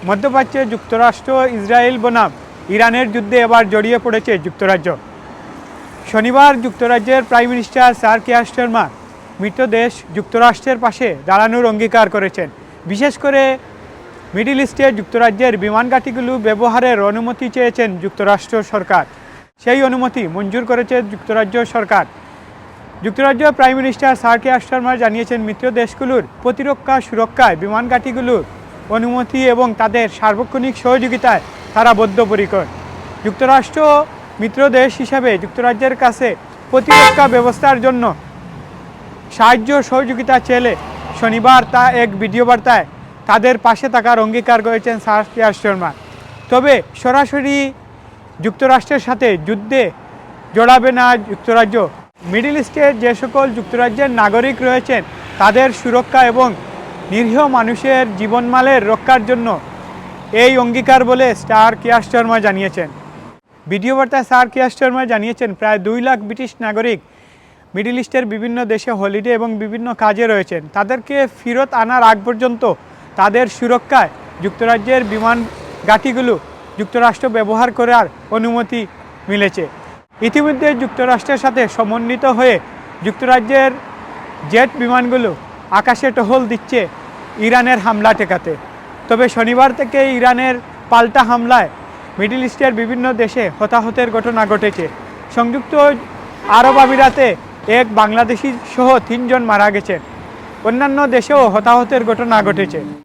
মধ্যপ্রাচ্যে যুক্তরাষ্ট্র ইসরায়েল বনাম ইরানের যুদ্ধে এবার জড়িয়ে পড়েছে যুক্তরাজ্য। শনিবার যুক্তরাজ্যের prime minister Sir Keir Starmer মিত্র দেশ যুক্তরাষ্ট্রের পাশে দাঁড়ানোর অঙ্গীকার করেছেন। বিশেষ করে মিডল ইস্টে যুক্তরাজ্যের বিমান ঘাঁটিগুলো ব্যবহারের অনুমতি চেয়েছেন যুক্তরাষ্ট্র সরকার। সেই অনুমতি মঞ্জুর করেছে যুক্তরাজ্য সরকার। যুক্তরাজ্য prime minister Sir Keir Starmer জানিয়েছেন, মিত্র দেশগুলোর প্রতিরক্ষা সুরক্ষায় বিমান ঘাঁটিগুলোর অনুমতি এবং তাদের সার্বক্ষণিক সহযোগিতায় তারা বদ্ধপরিকর। যুক্তরাষ্ট্র মিত্র দেশ হিসাবে যুক্তরাজ্যের কাছে প্রতিরক্ষা ব্যবস্থার জন্য সাহায্য সহযোগিতা চেলে শনিবার তা এক ভিডিও বার্তায় তাদের পাশে থাকার অঙ্গীকার করেছেন স্যার কিয়ার স্টারমার। তবে সরাসরি যুক্তরাষ্ট্রের সাথে যুদ্ধে জড়াবে না যুক্তরাজ্য। মিডল ইস্টের যে সকল যুক্তরাজ্যের নাগরিক রয়েছেন তাদের সুরক্ষা এবং নিরীহ মানুষের জীবনমালের রক্ষার জন্য এই অঙ্গীকার বলে স্যার কিয়ার স্টারমার জানিয়েছেন। ভিডিও বার্তায় স্যার কিয়ার স্টারমার জানিয়েছেন, প্রায় 2 লাখ ব্রিটিশ নাগরিক মিডল ইস্টের বিভিন্ন দেশে হলিডে এবং বিভিন্ন কাজে রয়েছেন। তাদেরকে ফেরত আনার আগ পর্যন্ত তাদের সুরক্ষায় যুক্তরাজ্যের বিমান ঘাঁটিগুলো যুক্তরাষ্ট্র ব্যবহার করার অনুমতি মিলেছে। ইতিমধ্যে যুক্তরাষ্ট্রের সাথে সমন্বিত হয়ে যুক্তরাজ্যের জেট বিমানগুলো আকাশে টহল দিচ্ছে ইরানের হামলা ঠেকাতে। তবে শনিবার থেকে ইরানের পাল্টা হামলায় মিডল ইস্টের বিভিন্ন দেশে হতাহতের ঘটনা ঘটেছে। সংযুক্ত আরব আমিরাতে এক বাংলাদেশি সহ 3 জন মারা গেছেন। অন্যান্য দেশেও হতাহতের ঘটনা ঘটেছে।